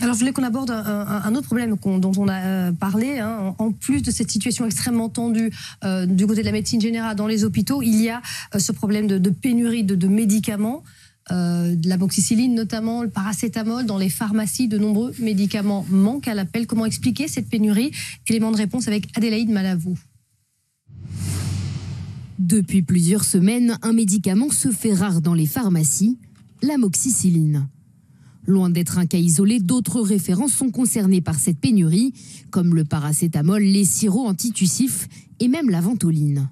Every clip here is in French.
Alors, je voulais qu'on aborde un autre problème dont on a parlé. En plus de cette situation extrêmement tendue du côté de la médecine générale dans les hôpitaux, il y a ce problème de pénurie de médicaments, de l'amoxicilline notamment, le paracétamol. Dans les pharmacies, de nombreux médicaments manquent à l'appel. Comment expliquer cette pénurie? Élément de réponse avec Adélaïde Malavou. Depuis plusieurs semaines, un médicament se fait rare dans les pharmacies, l'amoxicilline. Loin d'être un cas isolé, d'autres références sont concernées par cette pénurie, comme le paracétamol, les sirops antitussifs et même la ventoline.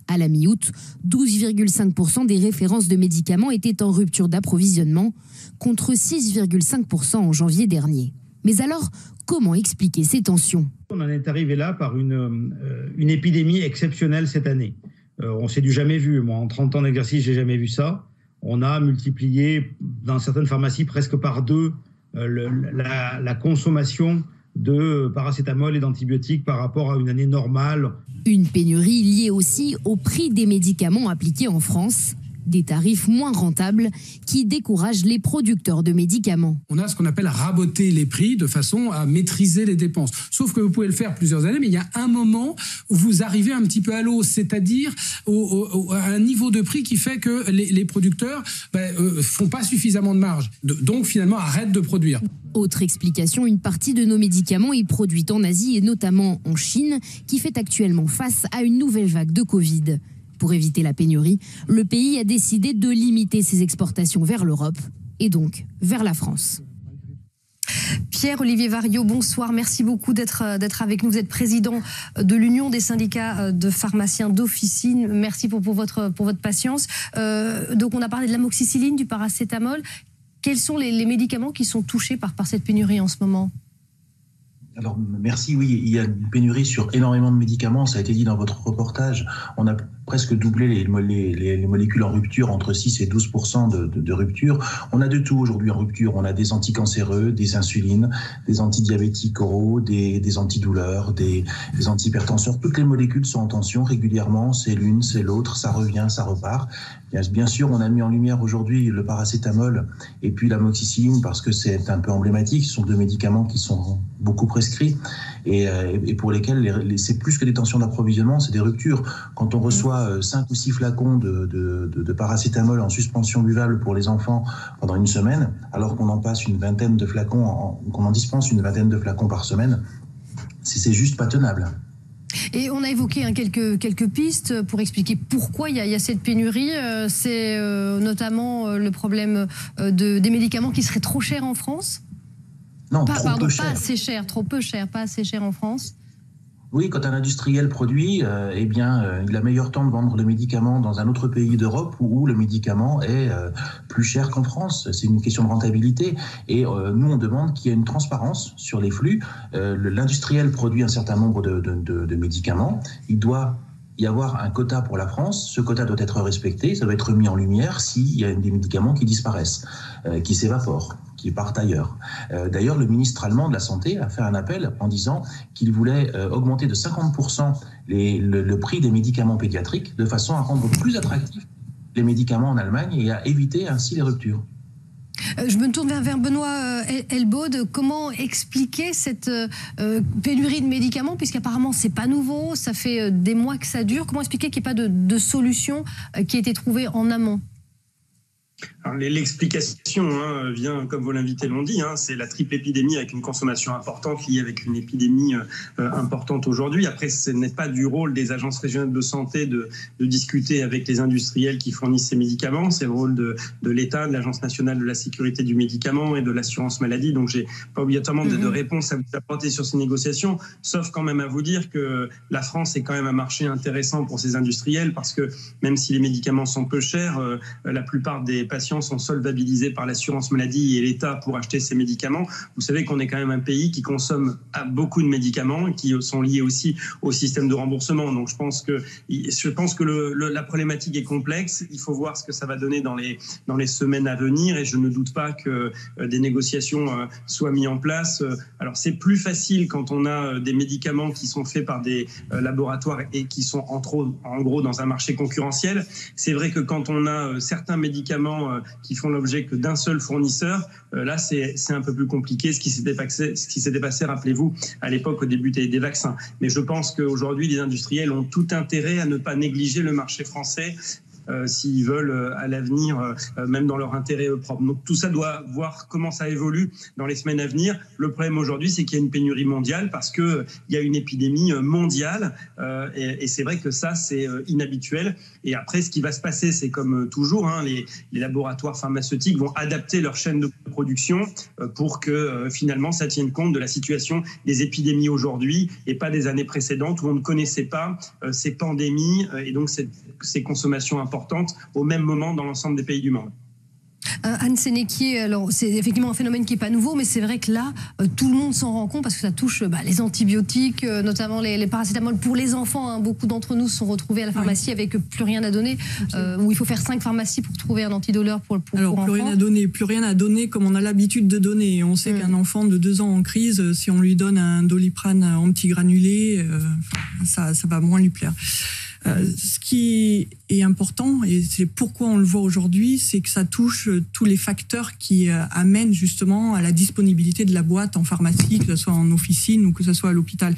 À la mi-août, 12,5% des références de médicaments étaient en rupture d'approvisionnement, contre 6,5% en janvier dernier. Mais alors, comment expliquer ces tensions? On en est arrivé là par une épidémie exceptionnelle cette année. On s'est du jamais vu. Moi, en 30 ans d'exercice, j'ai jamais vu ça. On a multiplié dans certaines pharmacies presque par 2 la consommation de paracétamol et d'antibiotiques par rapport à une année normale. Une pénurie liée aussi au prix des médicaments appliqués en France. Des tarifs moins rentables qui découragent les producteurs de médicaments. On a ce qu'on appelle raboter les prix de façon à maîtriser les dépenses. Sauf que vous pouvez le faire plusieurs années, mais il y a un moment où vous arrivez un petit peu à l'eau, c'est-à-dire à un niveau de prix qui fait que les producteurs font pas suffisamment de marge. Donc finalement arrêtent de produire. Autre explication, une partie de nos médicaments est produite en Asie et notamment en Chine, qui fait actuellement face à une nouvelle vague de Covid. Pour éviter la pénurie, le pays a décidé de limiter ses exportations vers l'Europe et donc vers la France. Pierre-Olivier Variot, bonsoir. Merci beaucoup d'être avec nous. Vous êtes président de l'Union des syndicats de pharmaciens d'officine. Merci pour votre patience. Donc on a parlé de l'amoxicilline, du paracétamol. Quels sont les médicaments qui sont touchés par cette pénurie en ce moment ? Alors, merci, oui, il y a une pénurie sur énormément de médicaments, ça a été dit dans votre reportage. On a presque doublé les molécules en rupture, entre 6 et 12% de rupture. On a de tout aujourd'hui en rupture. On a des anticancéreux, des insulines, des antidiabétiques oraux, des antidouleurs, des antihypertenseurs. Toutes les molécules sont en tension régulièrement. C'est l'une, c'est l'autre, ça revient, ça repart. Bien sûr, on a mis en lumière aujourd'hui le paracétamol et puis l'amoxicilline parce que c'est un peu emblématique. Ce sont 2 médicaments qui sont beaucoup prescrits et pour lesquels c'est plus que des tensions d'approvisionnement, c'est des ruptures. Quand on reçoit 5 ou 6 flacons de paracétamol en suspension buvable pour les enfants pendant une semaine, alors qu'on en passe une vingtaine de flacons, qu'on en dispense une vingtaine de flacons par semaine, c'est juste pas tenable. Et on a évoqué quelques pistes pour expliquer pourquoi il y a cette pénurie. C'est notamment le problème des médicaments qui seraient trop chers en France. Non, pas assez cher, trop peu cher, pas assez cher en France. Oui, quand un industriel produit, il a meilleur temps de vendre le médicament dans un autre pays d'Europe où le médicament est plus cher qu'en France. C'est une question de rentabilité. Et nous, on demande qu'il y ait une transparence sur les flux. L'industriel produit un certain nombre de médicaments. Il doit y avoir un quota pour la France. Ce quota doit être respecté. Ça doit être mis en lumière s'il y a des médicaments qui disparaissent, qui s'évaporent, qui partent ailleurs. D'ailleurs, le ministre allemand de la Santé a fait un appel en disant qu'il voulait augmenter de 50% le prix des médicaments pédiatriques de façon à rendre plus attractifs les médicaments en Allemagne et à éviter ainsi les ruptures. Je me tourne vers Benoît Elbaud. Comment expliquer cette pénurie de médicaments, puisqu'apparemment c'est pas nouveau, ça fait des mois que ça dure. Comment expliquer qu'il n'y ait pas de solution qui ait été trouvée en amont ? Alors, l'explication vient, comme vos invités l'ont dit, c'est la triple épidémie avec une consommation importante liée avec une épidémie importante aujourd'hui. Après, ce n'est pas du rôle des agences régionales de santé de discuter avec les industriels qui fournissent ces médicaments. C'est le rôle de l'État, de l'Agence nationale de la sécurité du médicament et de l'assurance maladie. Donc, j'ai pas obligatoirement de réponse à vous apporter sur ces négociations, sauf quand même à vous dire que la France est quand même un marché intéressant pour ces industriels parce que même si les médicaments sont peu chers, la plupart des patients sont solvabilisés par l'assurance maladie et l'État pour acheter ces médicaments. Vous savez qu'on est quand même un pays qui consomme beaucoup de médicaments qui sont liés aussi au système de remboursement. Donc je pense que la problématique est complexe. Il faut voir ce que ça va donner dans les semaines à venir et je ne doute pas que des négociations soient mises en place. Alors c'est plus facile quand on a des médicaments qui sont faits par des laboratoires et qui sont en gros dans un marché concurrentiel. C'est vrai que quand on a certains médicaments médicaments qui font l'objet que d'un seul fournisseur, là c'est un peu plus compliqué. Ce qui s'était passé, rappelez-vous, à l'époque au début des vaccins. Mais je pense qu'aujourd'hui les industriels ont tout intérêt à ne pas négliger le marché français. S'ils veulent à l'avenir, même dans leur intérêt propre. Donc tout ça doit voir comment ça évolue dans les semaines à venir. Le problème aujourd'hui, c'est qu'il y a une pénurie mondiale parce qu'il y a une épidémie mondiale et c'est vrai que ça, c'est inhabituel. Et après, ce qui va se passer, c'est comme toujours, les laboratoires pharmaceutiques vont adapter leur chaîne de production pour que finalement, ça tienne compte de la situation des épidémies aujourd'hui et pas des années précédentes où on ne connaissait pas ces pandémies et donc ces consommations importantes au même moment dans l'ensemble des pays du monde. Anne Sénéquier, alors c'est effectivement un phénomène qui n'est pas nouveau, mais c'est vrai que là, tout le monde s'en rend compte parce que ça touche les antibiotiques, notamment les paracétamol pour les enfants. Beaucoup d'entre nous se sont retrouvés à la pharmacie avec plus rien à donner, où il faut faire 5 pharmacies pour trouver un antidouleur pour enfants. Plus rien à donner comme on a l'habitude de donner. On sait qu'un enfant de 2 ans en crise, si on lui donne un Doliprane en petits granulés, ça va moins lui plaire. Ce qui est important, et c'est pourquoi on le voit aujourd'hui, c'est que ça touche tous les facteurs qui amènent justement à la disponibilité de la boîte en pharmacie, que ce soit en officine ou que ce soit à l'hôpital.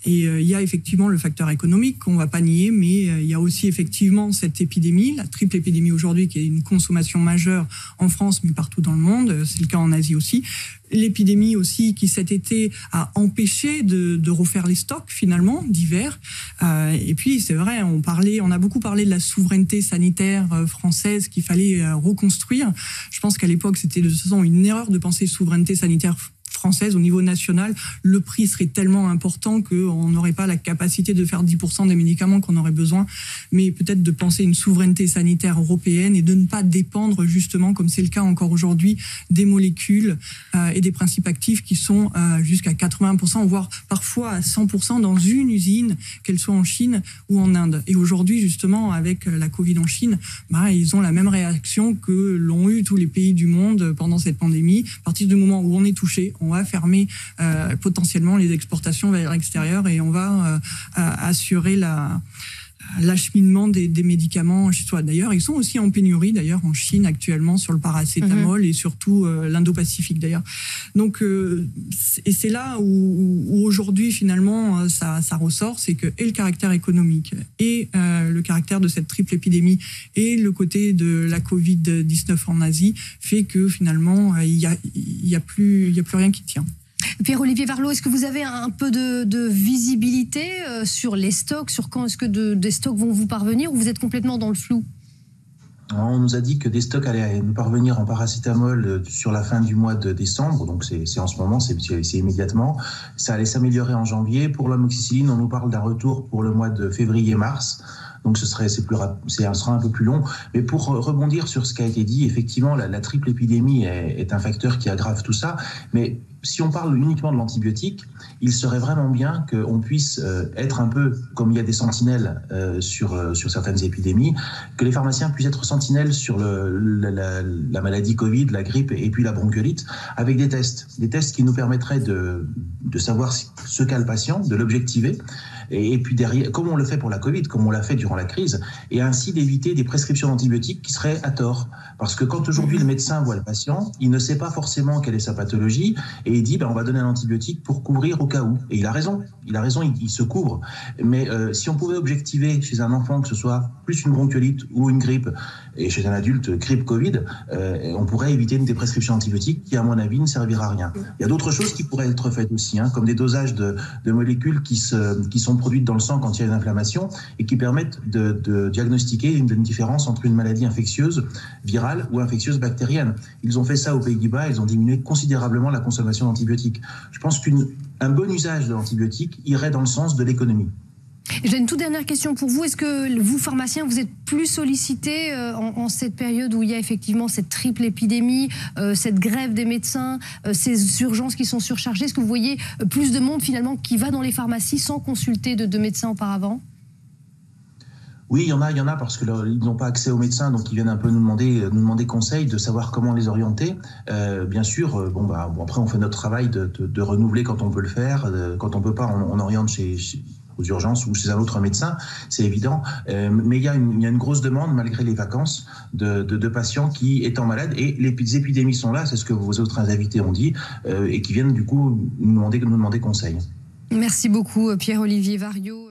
Et il y a effectivement le facteur économique qu'on ne va pas nier, mais il y a aussi effectivement cette épidémie, la triple épidémie aujourd'hui, qui est une consommation majeure en France, mais partout dans le monde. C'est le cas en Asie aussi. L'épidémie aussi qui cet été a empêché de refaire les stocks finalement d'hiver. Et puis c'est vrai, on a beaucoup parlé de la souveraineté sanitaire française qu'il fallait reconstruire. Je pense qu'à l'époque c'était de toute façon une erreur de penser souveraineté sanitaire française au niveau national. Le prix serait tellement important qu'on n'aurait pas la capacité de faire 10% des médicaments qu'on aurait besoin, mais peut-être de penser une souveraineté sanitaire européenne et de ne pas dépendre justement, comme c'est le cas encore aujourd'hui, des molécules et des principes actifs qui sont jusqu'à 80%, voire parfois à 100% dans une usine, qu'elle soit en Chine ou en Inde. Et aujourd'hui, justement, avec la Covid en Chine, ils ont la même réaction que l'ont eu tous les pays du monde pendant cette pandémie. À partir du moment où on est touché, on va fermer potentiellement les exportations vers l'extérieur et on va assurer l'acheminement des médicaments chez soi. D'ailleurs, ils sont aussi en pénurie, d'ailleurs, en Chine actuellement, sur le paracétamol et surtout l'Indo-Pacifique, d'ailleurs. Donc, et c'est là où aujourd'hui, finalement, ça ressort, c'est que et le caractère économique et le caractère de cette triple épidémie et le côté de la Covid-19 en Asie fait que, finalement, il y a plus rien qui tient. Pierre-Olivier Warlot, est-ce que vous avez un peu de visibilité sur les stocks, sur quand est-ce que des stocks vont vous parvenir ou vous êtes complètement dans le flou ? On nous a dit que des stocks allaient nous parvenir en paracétamol sur la fin du mois de décembre, donc c'est en ce moment, c'est immédiatement. Ça allait s'améliorer en janvier. Pour l'amoxicilline, on nous parle d'un retour pour le mois de février-mars. Donc ce sera un peu plus long. Mais pour rebondir sur ce qui a été dit, effectivement, la triple épidémie est un facteur qui aggrave tout ça. Mais si on parle uniquement de l'antibiotique, il serait vraiment bien qu'on puisse être un peu, comme il y a des sentinelles sur certaines épidémies, que les pharmaciens puissent être sentinelles sur la maladie Covid, la grippe et puis la bronchiolite, avec des tests qui nous permettraient de savoir ce qu'a le patient, de l'objectiver, et puis derrière, comme on le fait pour la Covid, comme on l'a fait durant la crise, et ainsi d'éviter des prescriptions d'antibiotiques qui seraient à tort. Parce que quand aujourd'hui le médecin voit le patient, il ne sait pas forcément quelle est sa pathologie, et il dit on va donner un antibiotique pour couvrir au cas où. Et il a raison, il se couvre. Mais si on pouvait objectiver chez un enfant que ce soit plus une bronchiolite ou une grippe, et chez un adulte grippe Covid, on pourrait éviter des prescriptions d'antibiotiques qui, à mon avis, ne servira à rien. Il y a d'autres choses qui pourraient être faites aussi, comme des dosages de molécules qui sont produites dans le sang quand il y a une inflammation et qui permettent de diagnostiquer une différence entre une maladie infectieuse virale ou infectieuse bactérienne. Ils ont fait ça aux Pays-Bas, ils ont diminué considérablement la consommation d'antibiotiques. Je pense qu'un bon usage de l'antibiotique irait dans le sens de l'économie. J'ai une toute dernière question pour vous. Est-ce que vous, pharmaciens, vous êtes plus sollicités en cette période où il y a effectivement cette triple épidémie, cette grève des médecins, ces urgences qui sont surchargées? Est-ce que vous voyez plus de monde finalement qui va dans les pharmacies sans consulter de médecins auparavant? Oui, il y en a parce qu'ils n'ont pas accès aux médecins, donc ils viennent un peu nous demander conseil, de savoir comment les orienter. Bien sûr, après on fait notre travail de renouveler quand on peut le faire. Quand on peut pas, on oriente aux urgences ou chez un autre médecin, c'est évident. Mais il y a une grosse demande, malgré les vacances, de patients qui étant malades. Et les épidémies sont là, c'est ce que vos autres invités ont dit, et qui viennent du coup nous demander conseil. Merci beaucoup Pierre-Olivier Variot.